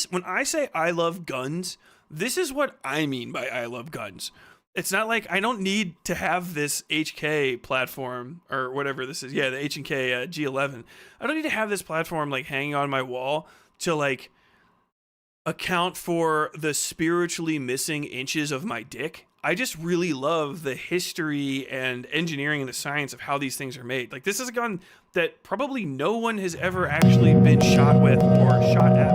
when I say I love guns, this is what I mean by I love guns. It's not like I don't need to have this HK platform or whatever this is. Yeah, the H&K G11. I don't need to have this platform like hanging on my wall to like account for the spiritually missing inches of my dick. I just really love the history and engineering and the science of how these things are made. Like, this is a gun that probably no one has ever actually been shot with or shot at.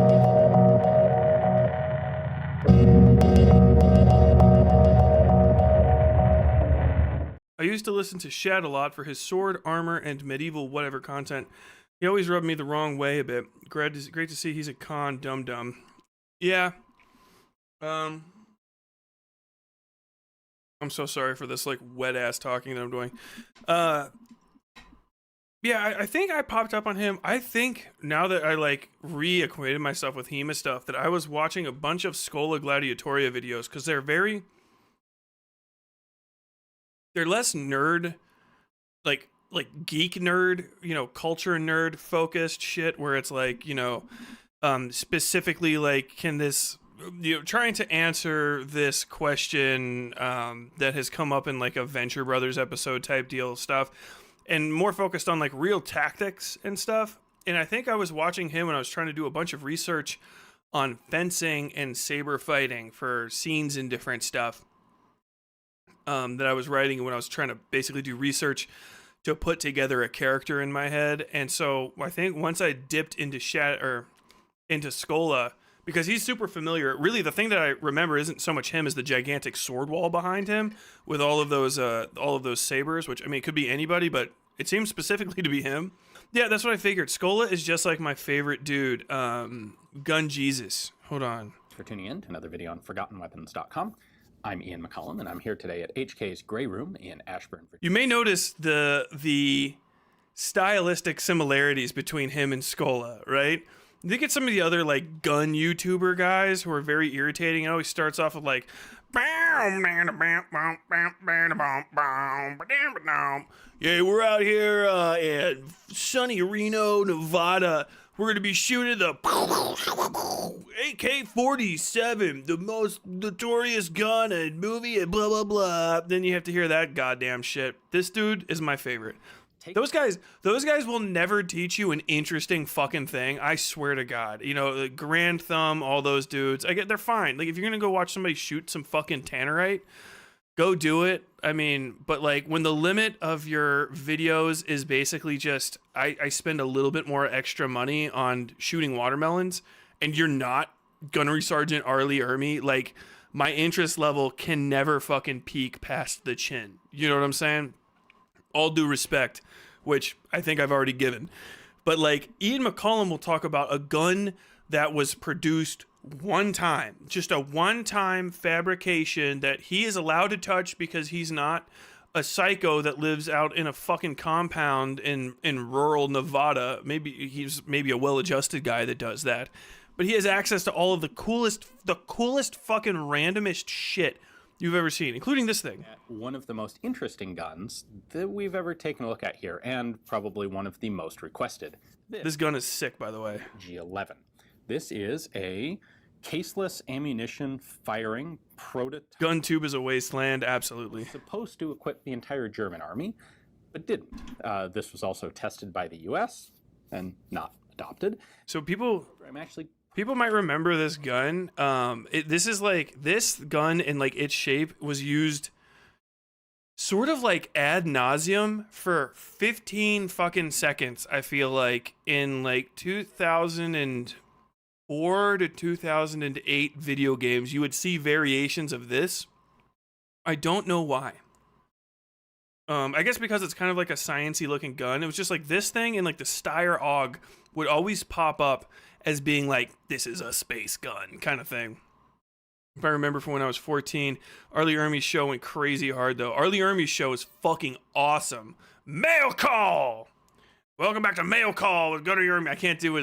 I used to listen to Shad a lot for his sword, armor, and medieval whatever content. He always rubbed me the wrong way a bit. Great to see he's a con dum-dum. Yeah. I'm so sorry for this like wet ass talking that I'm doing. Yeah, I think I popped up on him. I think now that I like reacquainted myself with HEMA stuff, that I was watching a bunch of Schola Gladiatoria videos because they're less nerd, like geek nerd, you know, culture nerd focused shit where it's like, you know, specifically like, can this, you know, trying to answer this question that has come up in like a Venture Brothers episode type deal stuff, and more focused on like real tactics and stuff. And I think I was watching him when I was trying to do a bunch of research on fencing and saber fighting for scenes and different stuff that I was writing when I was trying to basically do research to put together a character in my head. And so I think once I dipped into into Schola, because he's super familiar. Really, the thing that I remember isn't so much him as the gigantic sword wall behind him with all of those sabers, which, I mean, it could be anybody, but it seems specifically to be him. Yeah, that's what I figured. Schola is just like my favorite dude. Gun Jesus. Hold on. For tuning in to another video on ForgottenWeapons.com. I'm Ian McCollum, and I'm here today at HK's Grey Room in Ashburn, Virginia. You may notice the stylistic similarities between him and Schola, right? Look at some of the other like gun YouTuber guys who are very irritating. It always starts off with like, yeah, we're out here at sunny Reno, Nevada. We're gonna be shooting the AK-47, the most notorious gun and movie, and blah blah blah. Then you have to hear that goddamn shit. This dude is my favorite. Those guys will never teach you an interesting fucking thing. I swear to God. You know, Grand Thumb, all those dudes. They're fine. Like, if you're gonna go watch somebody shoot some fucking tannerite, go do it. I mean, but like when the limit of your videos is basically just I spend a little bit more extra money on shooting watermelons, and you're not Gunnery Sergeant Arlie Ermy, like my interest level can never fucking peak past the chin. You know what I'm saying? All due respect, which I think I've already given. But like Ian McCollum will talk about a gun that was produced one time, just a one-time fabrication that he is allowed to touch because he's not a psycho that lives out in a fucking compound in rural Nevada. Maybe he's a well-adjusted guy that does that. But he has access to all of the coolest fucking randomest shit you've ever seen, including this thing. One of the most interesting guns that we've ever taken a look at here, and probably one of the most requested. This gun is sick, by the way. G11. This is a caseless ammunition firing prototype. Gun tube is a wasteland, absolutely. Supposed to equip the entire German army, but didn't. This was also tested by the US and not adopted. So people might remember this gun. This gun in like its shape was used sort of like ad nauseum for 15 fucking seconds, I feel like, in like 2004 to 2008 video games. You would see variations of this. I don't know why. I guess because it's kind of like a sciencey looking gun. It was just like this thing and like the Steyr AUG would always pop up as being like, this is a space gun kind of thing. If I remember from when I was 14, Arlie Ermy's show went crazy hard though. Arlie Ermy's show is fucking awesome. Mail call! Welcome back to Mail Call with Gunnery Ermy. I can't do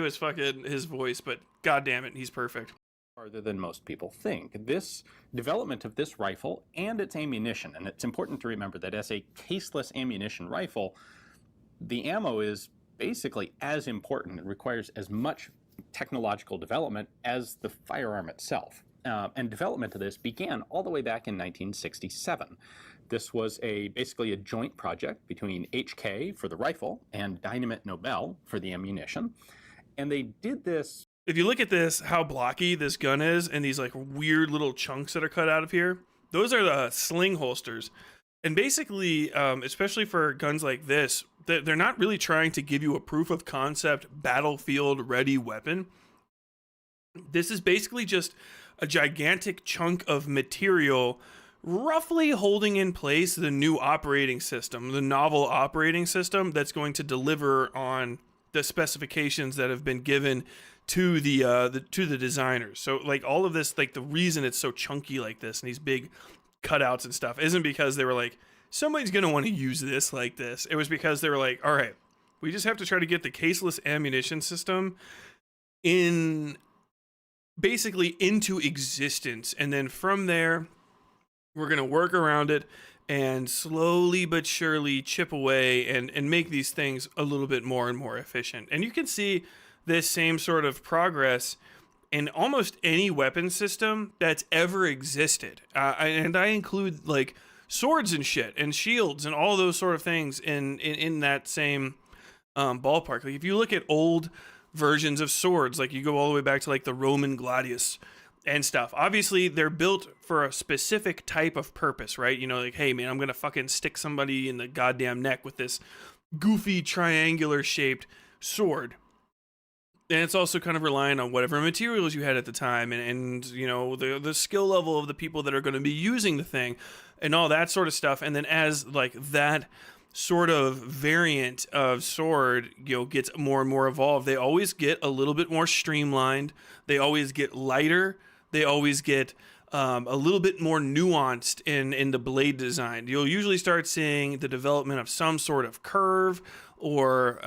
his voice, but god damn it, he's perfect. Farther than most people think. This development of this rifle and its ammunition, and it's important to remember that as a caseless ammunition rifle, the ammo is basically as important. It requires as much technological development as the firearm itself. And development of this began all the way back in 1967. This was basically a joint project between HK for the rifle and Dynamit Nobel for the ammunition. And they did this. If you look at this, how blocky this gun is, and these like weird little chunks that are cut out of here, those are the sling holsters. And basically, especially for guns like this, they're not really trying to give you a proof of concept, battlefield ready weapon. This is basically just a gigantic chunk of material roughly holding in place the new operating system, the novel operating system that's going to deliver on the specifications that have been given to the designers. So like all of this, like the reason it's so chunky like this and these big cutouts and stuff isn't because they were like, somebody's going to want to use this like this. It was because they were like, all right, we just have to try to get the caseless ammunition system basically into existence. And then from there, we're going to work around it and slowly but surely chip away and make these things a little bit more and more efficient. And you can see this same sort of progress in almost any weapon system that's ever existed. And I include like swords and shit and shields and all those sort of things in that same ballpark. Like if you look at old versions of swords, like you go all the way back to like the Roman gladius and stuff, obviously they're built for a specific type of purpose, right? You know, like, hey man, I'm gonna fucking stick somebody in the goddamn neck with this goofy triangular shaped sword. And it's also kind of relying on whatever materials you had at the time and you know the skill level of the people that are going to be using the thing and all that sort of stuff. And then as like that sort of variant of sword, you know, gets more and more evolved, they always get a little bit more streamlined. They always get lighter. They always get a little bit more nuanced in the blade design. You'll usually start seeing the development of some sort of curve or,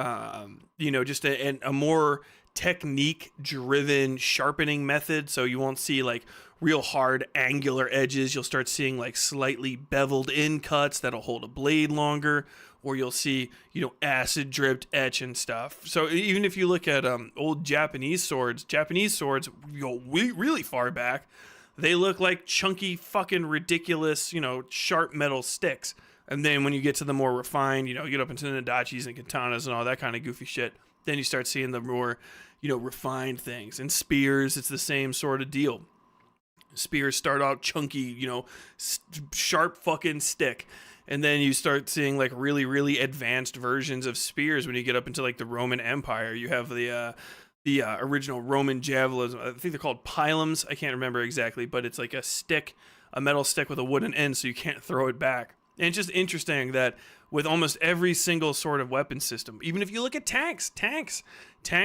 you know, just a more technique driven sharpening method. So you won't see like real hard angular edges. You'll start seeing like slightly beveled in cuts that'll hold a blade longer, or you'll see, you know, acid dripped etch and stuff. So even if you look at old Japanese swords, you go really far back, they look like chunky fucking ridiculous, you know, sharp metal sticks. And then when you get to the more refined, you know, you get up into the Nadachis and katanas and all that kind of goofy shit, then you start seeing the more, you know, refined things. And spears, it's the same sort of deal. Spears start out chunky, you know, sharp fucking stick. And then you start seeing like really, really advanced versions of spears when you get up into like the Roman Empire. You have the original Roman javelins. I think they're called pilums. I can't remember exactly, but it's like a metal stick with a wooden end so you can't throw it back. And it's just interesting that with almost every single sort of weapon system, even if you look at tanks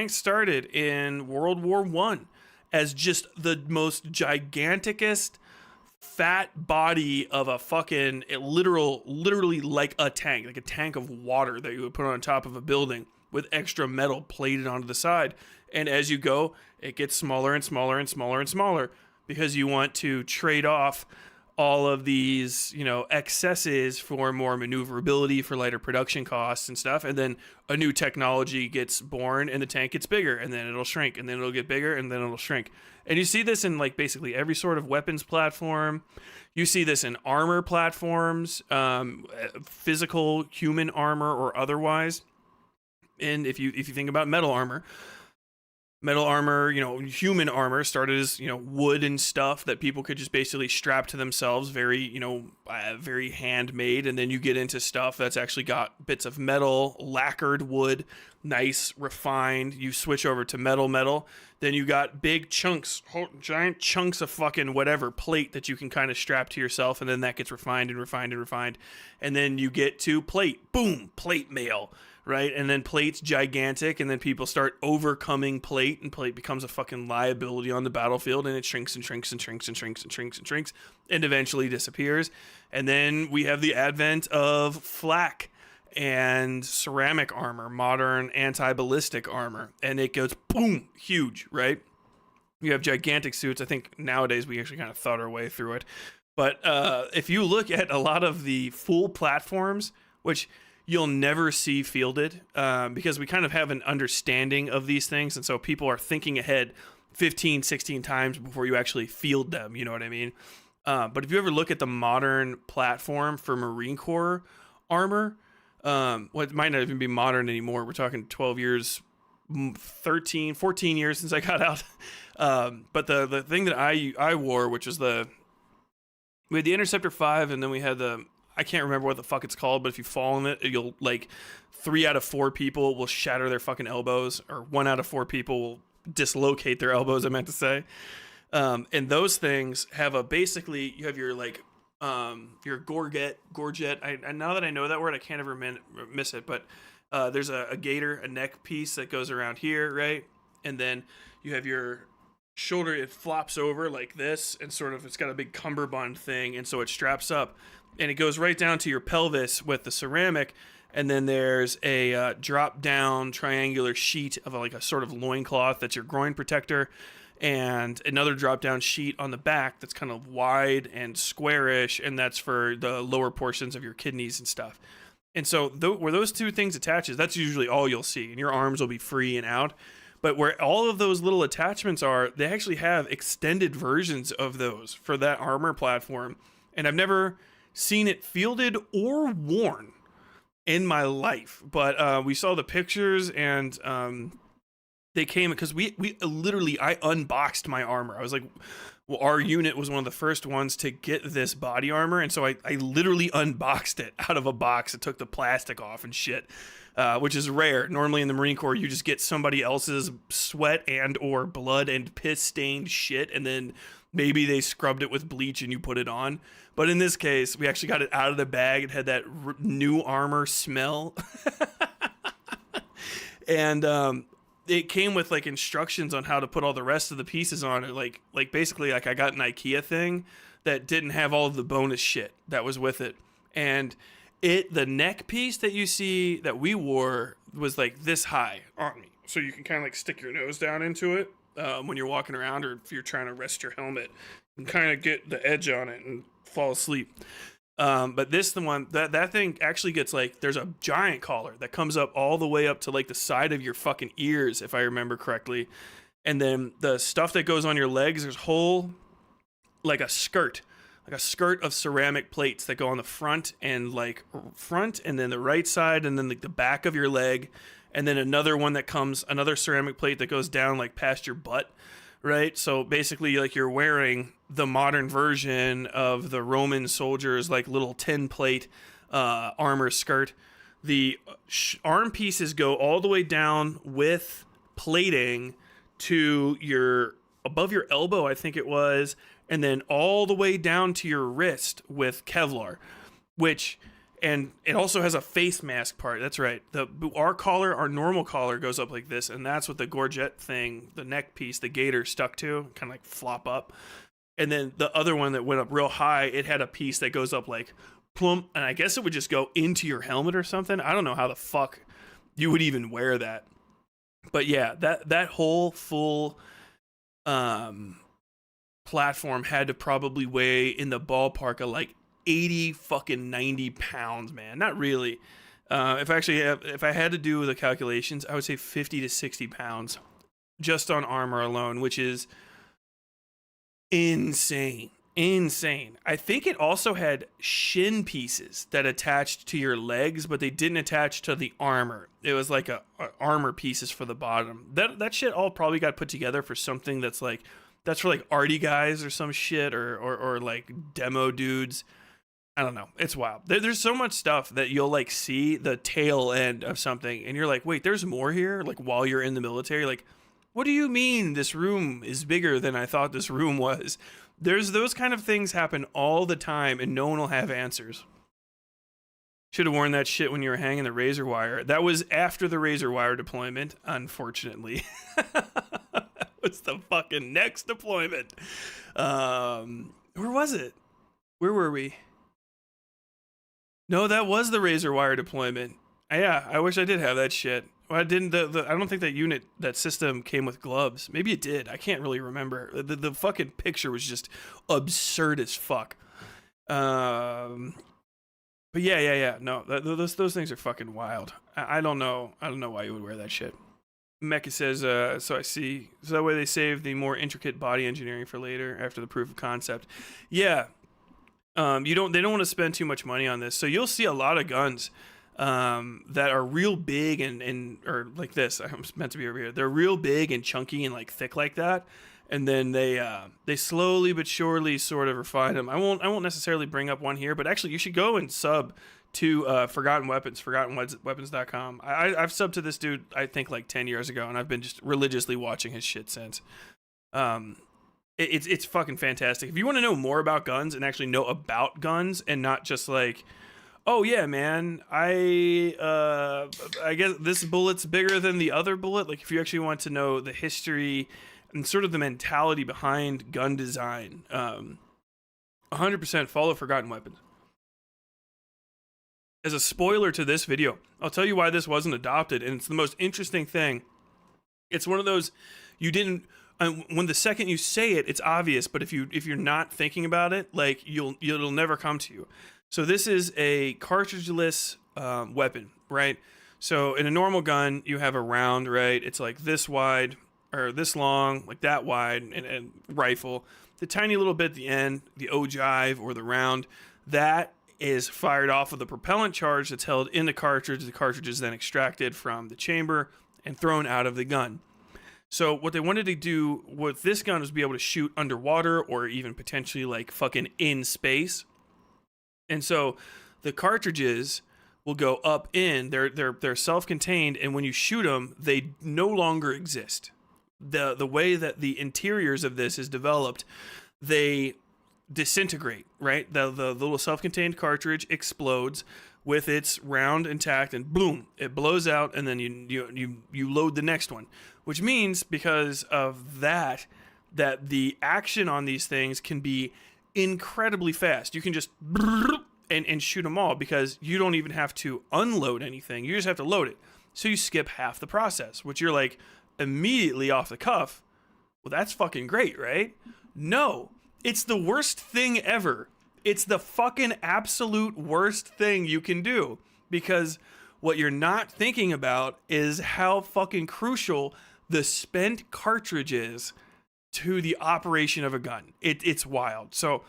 started in World War I as just the most giganticest fat body of a fucking literally like a tank of water that you would put on top of a building with extra metal plated onto the side. And as you go, it gets smaller and smaller and smaller and smaller because you want to trade off all of these, you know, excesses for more maneuverability, for lighter production costs and stuff. And then a new technology gets born and the tank gets bigger and then it'll shrink and then it'll get bigger and then it'll shrink. And you see this in like basically every sort of weapons platform. You see this in armor platforms, physical human armor or otherwise. And if you think about metal armor, you know, human armor started as, you know, wood and stuff that people could just basically strap to themselves, very, you know, very handmade. And then you get into stuff that's actually got bits of metal, lacquered wood, nice, refined. You switch over to metal. Then you got big chunks, giant chunks of fucking whatever plate that you can kind of strap to yourself. And then that gets refined and refined and refined. And then you get to plate, boom, plate mail. Right? And then plate's gigantic, and then people start overcoming plate, and plate becomes a fucking liability on the battlefield, and it shrinks and shrinks and shrinks and shrinks and shrinks and shrinks, and eventually disappears. And then we have the advent of flak and ceramic armor, modern anti-ballistic armor, and it goes boom, huge, right? You have gigantic suits. I think nowadays we actually kind of thought our way through it. But if you look at a lot of the full platforms, which you'll never see fielded, because we kind of have an understanding of these things. And so people are thinking ahead 15, 16 times before you actually field them. You know what I mean? But if you ever look at the modern platform for Marine Corps armor, well, it might not even be modern anymore. We're talking 12 years, 13, 14 years since I got out. But the thing that I wore, which was we had the Interceptor 5, and then we had I can't remember what the fuck it's called, but if you fall in it, you'll, like, 3 out of 4 people will shatter their fucking elbows, or 1 out of 4 people will dislocate their elbows, I meant to say. And those things have basically, you have your, like, your gorget. Now that I know that word, I can't ever miss it, but there's a gaiter, a neck piece that goes around here, right? And then you have your shoulder, it flops over like this, and sort of, it's got a big cummerbund thing, and so it straps up, and it goes right down to your pelvis with the ceramic. And then there's a drop down triangular sheet of like a sort of loincloth that's your groin protector, and another drop down sheet on the back that's kind of wide and squarish, and that's for the lower portions of your kidneys and stuff. And so where those two things attaches, that's usually all you'll see, and your arms will be free and out. But where all of those little attachments are, they actually have extended versions of those for that armor platform. And I've never seen it fielded or worn in my life, but we saw the pictures, and they came because we literally, I unboxed my armor. I was like, well, our unit was one of the first ones to get this body armor, and so I literally unboxed it out of a box. It took the plastic off and shit, which is rare. Normally in the Marine Corps, you just get somebody else's sweat and or blood and piss stained shit, and then maybe they scrubbed it with bleach and you put it on. But in this case, we actually got it out of the bag. It had that new armor smell. And it came with like instructions on how to put all the rest of the pieces on it. Like basically, like, I got an IKEA thing that didn't have all of the bonus shit that was with it. And the neck piece that you see that we wore was like this high on me. So you can kind of like stick your nose down into it when you're walking around, or if you're trying to rest your helmet, and kind of get the edge on it and fall asleep. But the one that thing actually gets, like, there's a giant collar that comes up all the way up to like the side of your fucking ears, if I remember correctly. And then the stuff that goes on your legs, there's whole, like a skirt of ceramic plates that go on the front, and then the right side, and then like the back of your leg. And then another ceramic plate that goes down like past your butt, right? So basically, like, you're wearing the modern version of the Roman soldiers' like little tin plate armor skirt. The arm pieces go all the way down with plating to above your elbow, I think it was, and then all the way down to your wrist with Kevlar, and it also has a face mask part. That's right. Our normal collar goes up like this, and that's what the gorget thing, the neck piece, the gaiter stuck to, kind of like flop up. And then the other one that went up real high, it had a piece that goes up like plump, and I guess it would just go into your helmet or something. I don't know how the fuck you would even wear that. But yeah, that whole full platform had to probably weigh in the ballpark of like 80 fucking 90 pounds, man. Not really. If I had to do the calculations, I would say 50 to 60 pounds just on armor alone, which is insane. I think it also had shin pieces that attached to your legs, but they didn't attach to the armor. It was like a armor pieces for the bottom. That shit all probably got put together for something that's for like arty guys or some shit, or like demo dudes. I don't know. It's wild. There's so much stuff that you'll like see the tail end of something, and you're like, wait, there's more here? Like, while you're in the military, like, what do you mean this room is bigger than I thought this room was? There's those kind of things happen all the time, and no one will have answers. Should have worn that shit when you were hanging the razor wire. That was after the razor wire deployment, unfortunately. That was the fucking next deployment. Where was it? Where were we? No, that was the razor wire deployment. Yeah, I wish I did have that shit. Well, I didn't. I don't think that system came with gloves. Maybe it did. I can't really remember. The fucking picture was just absurd as fuck. But But yeah. No, those things are fucking wild. I don't know. I don't know why you would wear that shit. Mecha says, so I see. So that way they save the more intricate body engineering for later after the proof of concept. Yeah. They don't want to spend too much money on this. So you'll see a lot of guns that are real big and or like this. I'm meant to be over here. They're real big and chunky and like thick like that. And then they slowly but surely sort of refine them. I won't necessarily bring up one here, but actually you should go and sub to Forgotten Weapons, ForgottenWeapons.com. I've subbed to this dude I think like 10 years ago, and I've been just religiously watching his shit since. It's fucking fantastic. If you want to know more about guns and actually know about guns and not just like, oh yeah, man, I guess this bullet's bigger than the other bullet. Like if you actually want to know the history and sort of the mentality behind gun design, 100% follow Forgotten Weapons. As a spoiler to this video, I'll tell you why this wasn't adopted, and it's the most interesting thing. It's one of those you didn't. When the second you say it, it's obvious, but if you're not thinking about it, like it'll never come to you. So this is a cartridgeless weapon, right? So in a normal gun, you have a round, right? It's like this wide or this long, like that wide, and rifle. The tiny little bit at the end, the ogive or the round, that is fired off of the propellant charge that's held in the cartridge. The cartridge is then extracted from the chamber and thrown out of the gun. So what they wanted to do with this gun was be able to shoot underwater or even potentially like fucking in space. And so the cartridges will go up in. They're self-contained, and when you shoot them, they no longer exist. The way that the interiors of this is developed, they disintegrate, right? The little self-contained cartridge explodes with its round intact, and boom, it blows out, and then you load the next one, which means because of that the action on these things can be incredibly fast. You can just and shoot them all because you don't even have to unload anything. You just have to load it. So you skip half the process, which you're like immediately off the cuff. Well, that's fucking great, right? No. It's the worst thing ever. It's the fucking absolute worst thing you can do, because what you're not thinking about is how fucking crucial the spent cartridge is to the operation of a gun. It's wild. So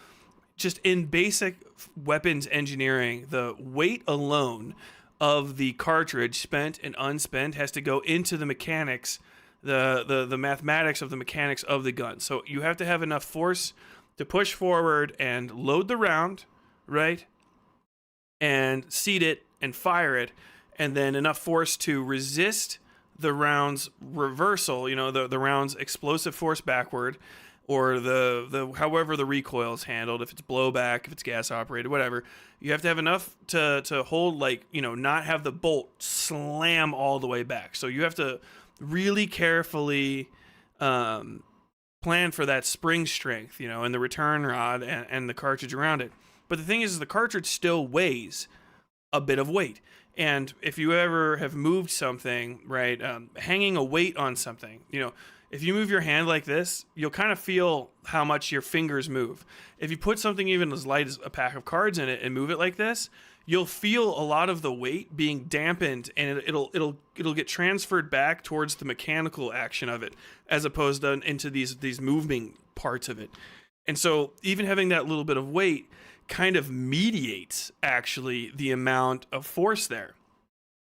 just in basic weapons engineering, the weight alone of the cartridge, spent and unspent, has to go into the mechanics, the mathematics of the mechanics of the gun. So you have to have enough force to push forward and load the round, right? And seat it and fire it, and then enough force to resist the round's reversal, the round's explosive force backward, or the however the recoil is handled, if it's blowback, if it's gas operated, whatever. You have to have enough to hold, not have the bolt slam all the way back. So you have to really carefully plan for that spring strength, and the return rod and the cartridge around it. But the thing is the cartridge still weighs a bit of weight. And if you ever have moved something, right, hanging a weight on something, if you move your hand like this, you'll kind of feel how much your fingers move. If you put something even as light as a pack of cards in it and move it like this, you'll feel a lot of the weight being dampened, and it'll get transferred back towards the mechanical action of it, as opposed to into these moving parts of it. And so even having that little bit of weight kind of mediates actually the amount of force there.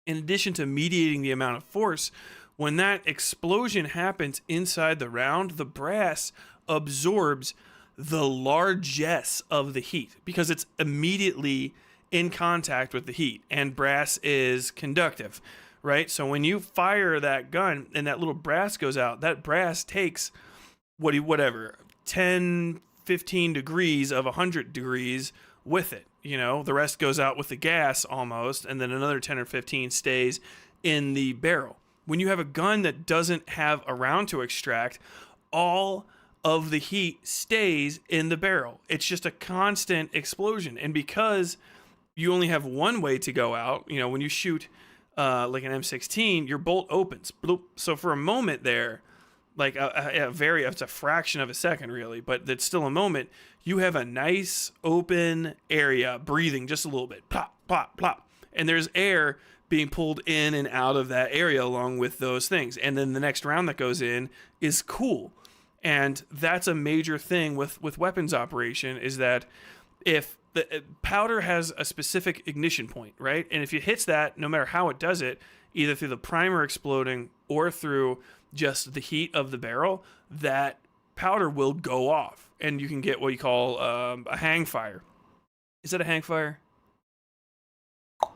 In addition to mediating the amount of force, when that explosion happens inside the round, the brass absorbs the largesse of the heat because it's immediately in contact with the heat, and brass is conductive, right? So when you fire that gun and that little brass goes out, that brass takes whatever 10, 15 degrees of 100 degrees with it. The rest goes out with the gas almost, and then another 10 or 15 stays in the barrel. When you have a gun that doesn't have a round to extract, all of the heat stays in the barrel. It's just a constant explosion. And because you only have one way to go out, when you shoot like an M16, your bolt opens. Bloop. So for a moment there, like it's a fraction of a second really, but it's still a moment. You have a nice open area breathing just a little bit, plop, plop, plop. And there's air being pulled in and out of that area along with those things. And then the next round that goes in is cool. And that's a major thing with weapons operation, is that if the powder has a specific ignition point, right? And if it hits that, no matter how it does it, either through the primer exploding or through just the heat of the barrel, that powder will go off. And you can get what you call a hang fire. Is that a hang fire? I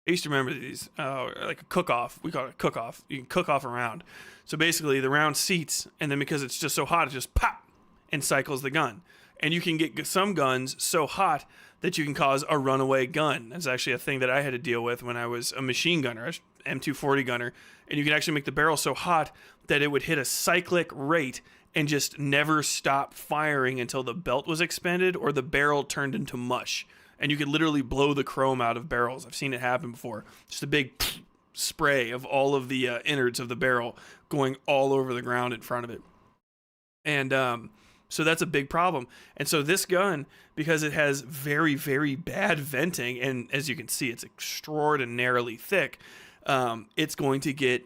used to remember these, like a cook-off. We call it a cook-off. You can cook off a round. So basically, the round seats, and then because it's just so hot, it just pop and cycles the gun. And you can get some guns so hot that you can cause a runaway gun. That's actually a thing that I had to deal with when I was a machine gunner, M240 gunner. And you can actually make the barrel so hot that it would hit a cyclic rate and just never stop firing until the belt was expended or the barrel turned into mush. And you could literally blow the chrome out of barrels. I've seen it happen before. Just a big spray of all of the innards of the barrel going all over the ground in front of it. And so that's a big problem. And so this gun, because it has very, very bad venting, and as you can see, it's extraordinarily thick, it's going to get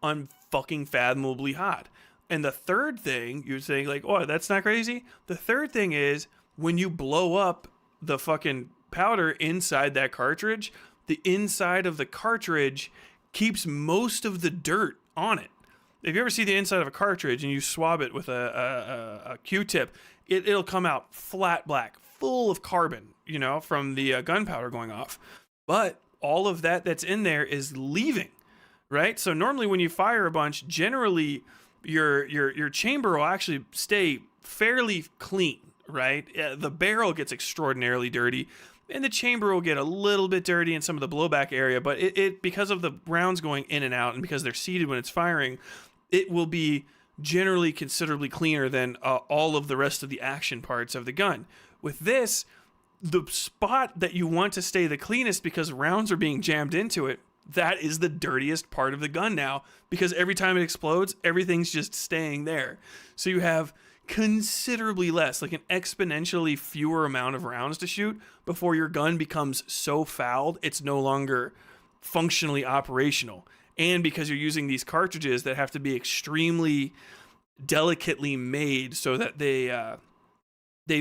unfucking fathomably hot. And the third thing, you're saying like, oh, that's not crazy? The third thing is when you blow up the fucking powder inside that cartridge, the inside of the cartridge keeps most of the dirt on it. If you ever see the inside of a cartridge and you swab it with a Q-tip, it'll come out flat black, full of carbon, you know, from the gunpowder going off. But all of that's in there is leaving, right? So normally when you fire a bunch, generally your chamber will actually stay fairly clean, right? The barrel gets extraordinarily dirty, and the chamber will get a little bit dirty in some of the blowback area, but it because of the rounds going in and out and because they're seated when it's firing, it will be generally considerably cleaner than all of the rest of the action parts of the gun. With this, the spot that you want to stay the cleanest because rounds are being jammed into it, that is the dirtiest part of the gun now, because every time it explodes, everything's just staying there. So you have considerably less, like an exponentially fewer amount of rounds to shoot before your gun becomes so fouled it's no longer functionally operational. And because you're using these cartridges that have to be extremely delicately made so that they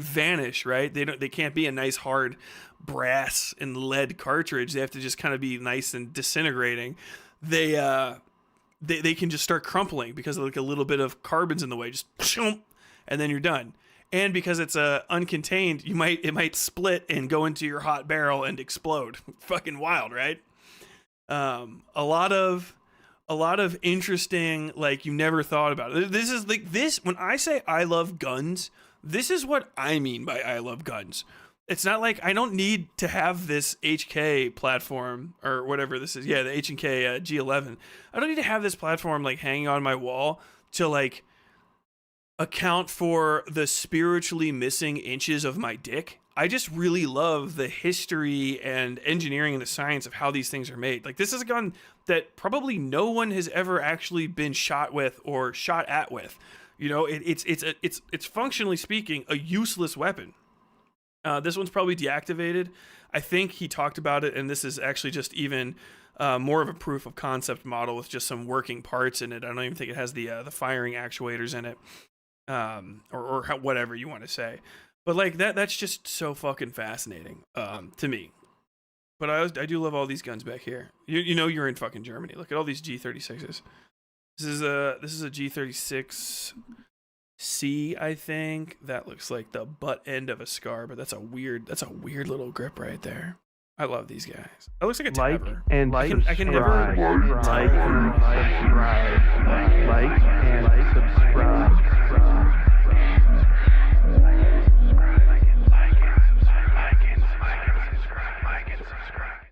vanish, right? They can't be a nice hard brass and lead cartridge. They have to just kind of be nice and disintegrating. They can just start crumpling because of like a little bit of carbon's in the way, just and then you're done. And because it's uncontained, it might split and go into your hot barrel and explode. Fucking wild, right? A lot of interesting, like, you never thought about it. This is like this. When I say I love guns, this is what I mean by I love guns. It's not like I don't need to have this HK platform or whatever this is. Yeah, the H&K G11. I don't need to have this platform like hanging on my wall to like account for the spiritually missing inches of my dick. I just really love the history and engineering and the science of how these things are made. Like, this is a gun that probably no one has ever actually been shot with or shot at with. You know, it's functionally speaking a useless weapon. This one's probably deactivated. I think he talked about it, and this is actually just even more of a proof of concept model with just some working parts in it. I don't even think it has the firing actuators in it, or whatever you want to say. But like that's just so fucking fascinating to me. But I do love all these guns back here. You know you're in fucking Germany. Look at all these G36s. This is a G36C, I think. That looks like the butt end of a scar, but that's a weird little grip right there. I love these guys. That looks like a tabber. I can never like and subscribe.